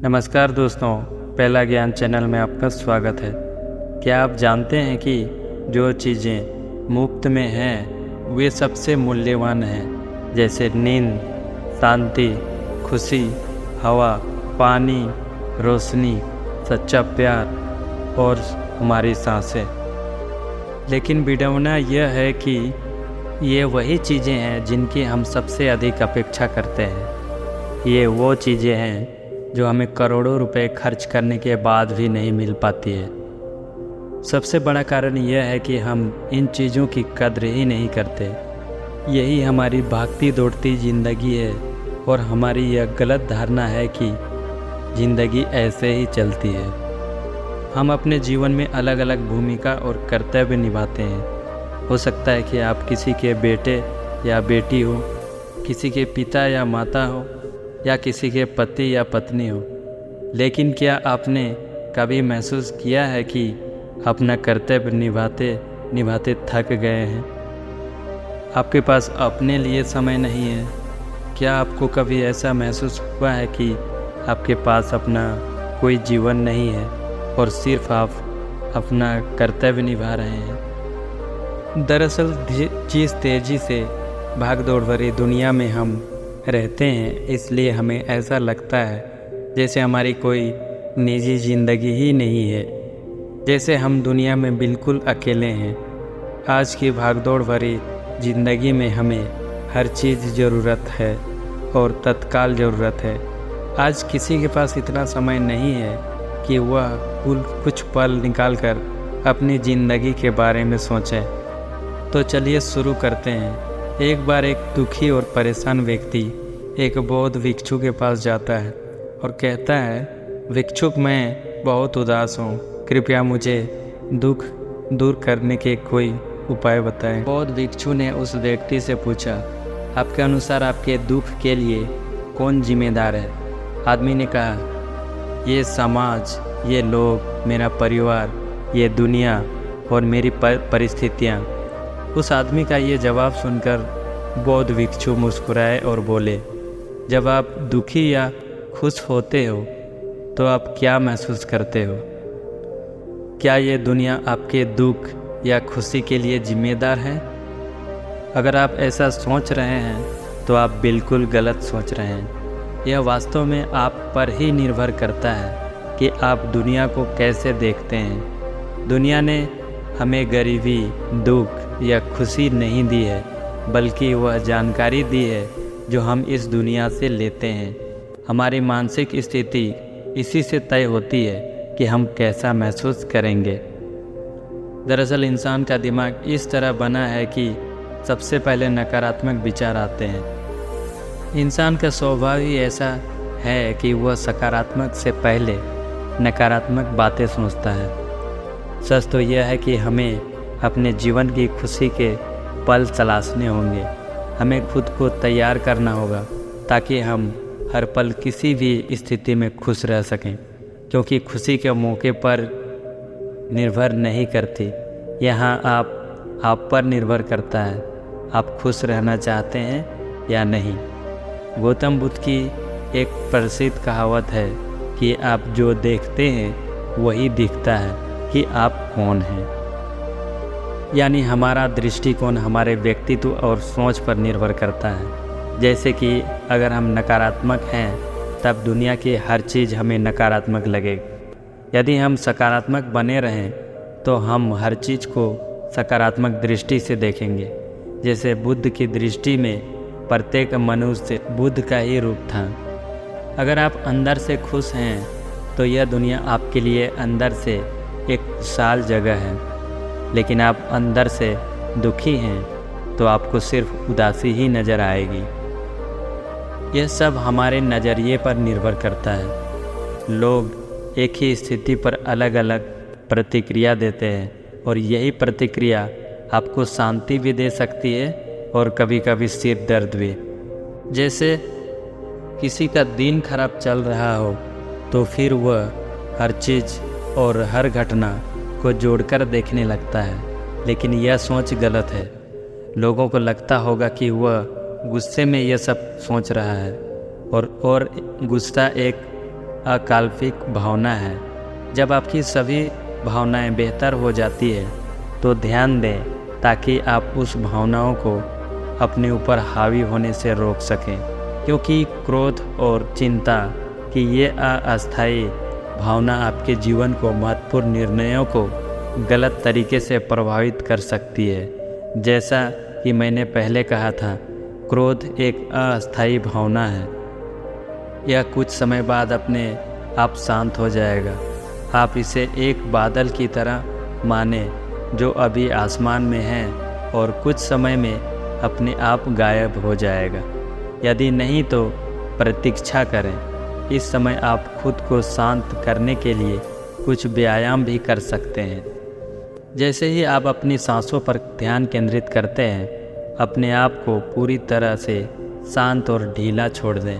नमस्कार दोस्तों, पहला ज्ञान चैनल में आपका स्वागत है। क्या आप जानते हैं कि जो चीज़ें मुफ्त में हैं वे सबसे मूल्यवान हैं, जैसे नींद, शांति, खुशी, हवा, पानी, रोशनी, सच्चा प्यार और हमारी सांसें। लेकिन विडंबना यह है कि ये वही चीज़ें हैं जिनकी हम सबसे अधिक अपेक्षा करते हैं। ये वो चीज़ें हैं जो हमें करोड़ों रुपए खर्च करने के बाद भी नहीं मिल पाती है। सबसे बड़ा कारण यह है कि हम इन चीज़ों की कद्र ही नहीं करते। यही हमारी भागती दौड़ती ज़िंदगी है और हमारी यह गलत धारणा है कि ज़िंदगी ऐसे ही चलती है। हम अपने जीवन में अलग अलग भूमिका और कर्तव्य निभाते हैं। हो सकता है कि आप किसी के बेटे या बेटी हो, किसी के पिता या माता हो, या किसी के पति या पत्नी हो। लेकिन क्या आपने कभी महसूस किया है कि अपना कर्तव्य निभाते निभाते थक गए हैं? आपके पास अपने लिए समय नहीं है। क्या आपको कभी ऐसा महसूस हुआ है कि आपके पास अपना कोई जीवन नहीं है और सिर्फ आप अपना कर्तव्य निभा रहे हैं? दरअसल जिस तेज़ी से भाग दौड़ भरी दुनिया में हम रहते हैं, इसलिए हमें ऐसा लगता है जैसे हमारी कोई निजी ज़िंदगी ही नहीं है, जैसे हम दुनिया में बिल्कुल अकेले हैं। आज की भागदौड़ भरी ज़िंदगी में हमें हर चीज़ ज़रूरत है और तत्काल ज़रूरत है। आज किसी के पास इतना समय नहीं है कि वह कुछ पल निकालकर अपनी ज़िंदगी के बारे में सोचें। तो चलिए शुरू करते हैं। एक बार एक दुखी और परेशान व्यक्ति एक बौद्ध भिक्षु के पास जाता है और कहता है, भिक्षुक, मैं बहुत उदास हूँ, कृपया मुझे दुख दूर करने के कोई उपाय बताएं। बौद्ध भिक्षु ने उस व्यक्ति से पूछा, आपके अनुसार आपके दुख के लिए कौन जिम्मेदार है? आदमी ने कहा, ये समाज, ये लोग, मेरा परिवार, ये दुनिया और मेरी परिस्थितियाँ। उस आदमी का ये जवाब सुनकर बौद्ध भिक्षु मुस्कुराए और बोले, जब आप दुखी या खुश होते हो तो आप क्या महसूस करते हो? क्या ये दुनिया आपके दुख या खुशी के लिए जिम्मेदार है? अगर आप ऐसा सोच रहे हैं तो आप बिल्कुल गलत सोच रहे हैं। यह वास्तव में आप पर ही निर्भर करता है कि आप दुनिया को कैसे देखते हैं। दुनिया ने हमें गरीबी, दुख या खुशी नहीं दी है, बल्कि वह जानकारी दी है जो हम इस दुनिया से लेते हैं। हमारी मानसिक स्थिति इसी से तय होती है कि हम कैसा महसूस करेंगे। दरअसल इंसान का दिमाग इस तरह बना है कि सबसे पहले नकारात्मक विचार आते हैं। इंसान का स्वभाव ही ऐसा है कि वह सकारात्मक से पहले नकारात्मक बातें सोचता है। सच तो यह है कि हमें अपने जीवन की खुशी के पल तलाशने होंगे। हमें खुद को तैयार करना होगा ताकि हम हर पल किसी भी स्थिति में खुश रह सकें, क्योंकि खुशी के मौके पर निर्भर नहीं करती। यहाँ आप पर निर्भर करता है, आप खुश रहना चाहते हैं या नहीं। गौतम बुद्ध की एक प्रसिद्ध कहावत है कि आप जो देखते हैं वही दिखता है कि आप कौन हैं। यानी हमारा दृष्टिकोण हमारे व्यक्तित्व और सोच पर निर्भर करता है। जैसे कि अगर हम नकारात्मक हैं तब दुनिया की हर चीज़ हमें नकारात्मक लगेगी। यदि हम सकारात्मक बने रहें तो हम हर चीज़ को सकारात्मक दृष्टि से देखेंगे। जैसे बुद्ध की दृष्टि में प्रत्येक मनुष्य बुद्ध का ही रूप था। अगर आप अंदर से खुश हैं तो यह दुनिया आपके लिए अंदर से एक विशाल जगह है। लेकिन आप अंदर से दुखी हैं तो आपको सिर्फ उदासी ही नज़र आएगी। यह सब हमारे नज़रिए पर निर्भर करता है। लोग एक ही स्थिति पर अलग अलग प्रतिक्रिया देते हैं और यही प्रतिक्रिया आपको शांति भी दे सकती है और कभी कभी सिर दर्द भी। जैसे किसी का दिन खराब चल रहा हो तो फिर वह हर चीज़ और हर घटना को जोड़कर देखने लगता है, लेकिन यह सोच गलत है। लोगों को लगता होगा कि वह गुस्से में यह सब सोच रहा है और गुस्सा एक अकाल्पनिक भावना है। जब आपकी सभी भावनाएं बेहतर हो जाती है तो ध्यान दें ताकि आप उस भावनाओं को अपने ऊपर हावी होने से रोक सकें, क्योंकि क्रोध और चिंता की ये अस्थायी भावना आपके जीवन को महत्वपूर्ण निर्णयों को गलत तरीके से प्रभावित कर सकती है। जैसा कि मैंने पहले कहा था, क्रोध एक अस्थायी भावना है। यह कुछ समय बाद अपने आप शांत हो जाएगा। आप इसे एक बादल की तरह माने जो अभी आसमान में है और कुछ समय में अपने आप गायब हो जाएगा। यदि नहीं तो प्रतीक्षा करें। इस समय आप खुद को शांत करने के लिए कुछ व्यायाम भी कर सकते हैं। जैसे ही आप अपनी सांसों पर ध्यान केंद्रित करते हैं, अपने आप को पूरी तरह से शांत और ढीला छोड़ दें।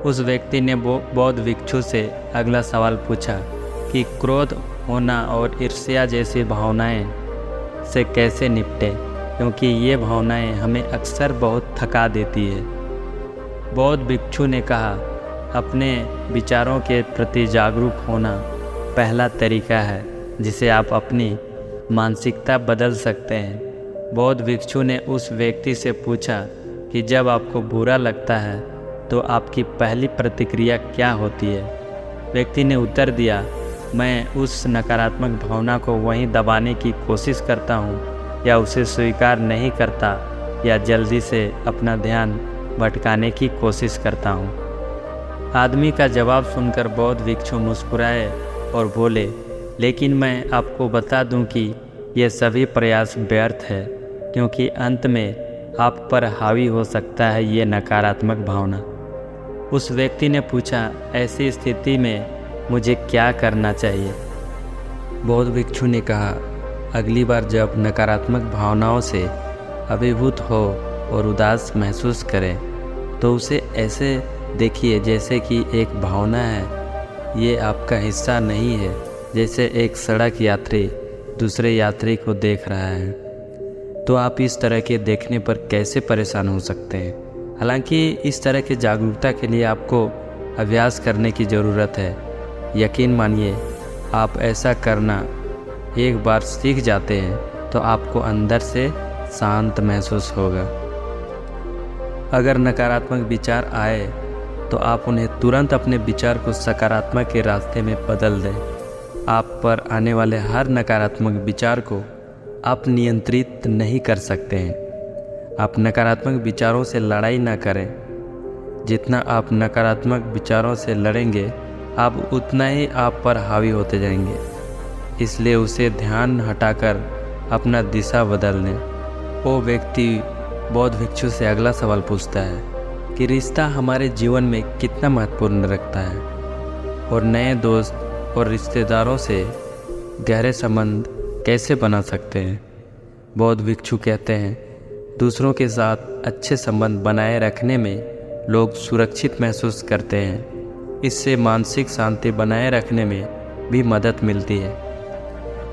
उस व्यक्ति ने बौद्ध भिक्षु से अगला सवाल पूछा कि क्रोध होना और ईर्ष्या जैसी भावनाएं से कैसे निपटें, क्योंकि ये भावनाएं हमें अक्सर बहुत थका देती है। बौद्ध भिक्षु ने कहा, अपने विचारों के प्रति जागरूक होना पहला तरीका है जिसे आप अपनी मानसिकता बदल सकते हैं। बौद्ध भिक्षु ने उस व्यक्ति से पूछा कि जब आपको बुरा लगता है तो आपकी पहली प्रतिक्रिया क्या होती है। व्यक्ति ने उत्तर दिया, मैं उस नकारात्मक भावना को वहीं दबाने की कोशिश करता हूँ या उसे स्वीकार नहीं करता या जल्दी से अपना ध्यान भटकाने की कोशिश करता हूँ। आदमी का जवाब सुनकर बौद्ध भिक्षु मुस्कुराए और बोले, लेकिन मैं आपको बता दूं कि ये सभी प्रयास व्यर्थ है, क्योंकि अंत में आप पर हावी हो सकता है ये नकारात्मक भावना। उस व्यक्ति ने पूछा, ऐसी स्थिति में मुझे क्या करना चाहिए? बौद्ध भिक्षु ने कहा, अगली बार जब नकारात्मक भावनाओं से अभिभूत हो और उदास महसूस करें तो उसे ऐसे देखिए जैसे कि एक भावना है, ये आपका हिस्सा नहीं है। जैसे एक सड़क यात्री दूसरे यात्री को देख रहा है। तो आप इस तरह के देखने पर कैसे परेशान हो सकते हैं? हालांकि इस तरह की जागरूकता के लिए आपको अभ्यास करने की ज़रूरत है। यकीन मानिए, आप ऐसा करना एक बार सीख जाते हैं तो आपको अंदर से शांत महसूस होगा। अगर नकारात्मक विचार आए तो आप उन्हें तुरंत अपने विचार को सकारात्मक के रास्ते में बदल दें। आप पर आने वाले हर नकारात्मक विचार को आप नियंत्रित नहीं कर सकते हैं। आप नकारात्मक विचारों से लड़ाई ना करें। जितना आप नकारात्मक विचारों से लड़ेंगे, आप उतना ही आप पर हावी होते जाएंगे। इसलिए उसे ध्यान हटाकर अपना दिशा बदल दें। वो व्यक्ति बौद्ध भिक्षु से अगला सवाल पूछता है कि रिश्ता हमारे जीवन में कितना महत्वपूर्ण रखता है और नए दोस्त और रिश्तेदारों से गहरे संबंध कैसे बना सकते हैं। बौद्ध भिक्षु कहते हैं, दूसरों के साथ अच्छे संबंध बनाए रखने में लोग सुरक्षित महसूस करते हैं। इससे मानसिक शांति बनाए रखने में भी मदद मिलती है।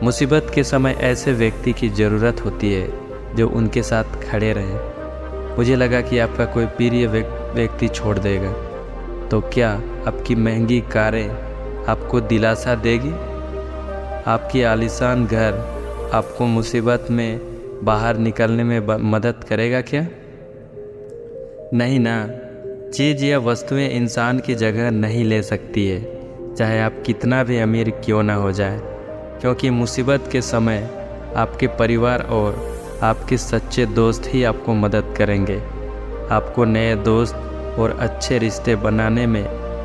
मुसीबत के समय ऐसे व्यक्ति की ज़रूरत होती है जो उनके साथ खड़े रहें। मुझे लगा कि आपका कोई प्रिय व्यक्ति छोड़ देगा, तो क्या आपकी महंगी कारें आपको दिलासा देगी? आपकी आलीशान घर आपको मुसीबत में बाहर निकलने में मदद करेगा क्या? नहीं ना। चीज़ या वस्तुएं इंसान की जगह नहीं ले सकती है, चाहे आप कितना भी अमीर क्यों ना हो जाए, क्योंकि मुसीबत के समय आपके परिवार और आपके सच्चे दोस्त ही आपको मदद करेंगे। आपको नए दोस्त और अच्छे रिश्ते बनाने में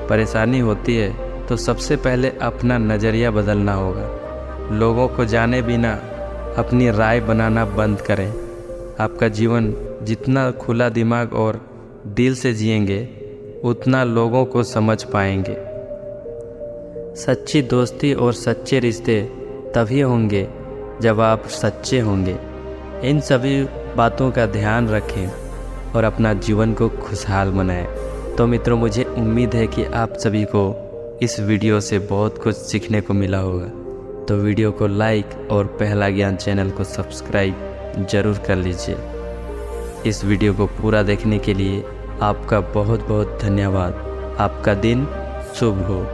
परेशानी होती है तो सबसे पहले अपना नज़रिया बदलना होगा। लोगों को जाने बिना अपनी राय बनाना बंद करें। आपका जीवन जितना खुला दिमाग और दिल से जिएंगे, उतना लोगों को समझ पाएंगे। सच्ची दोस्ती और सच्चे रिश्ते तभी होंगे जब आप सच्चे होंगे। इन सभी बातों का ध्यान रखें और अपना जीवन को खुशहाल बनाएं। तो मित्रों, मुझे उम्मीद है कि आप सभी को इस वीडियो से बहुत कुछ सीखने को मिला होगा। तो वीडियो को लाइक और पहला ज्ञान चैनल को सब्सक्राइब ज़रूर कर लीजिए। इस वीडियो को पूरा देखने के लिए आपका बहुत बहुत धन्यवाद। आपका दिन शुभ हो।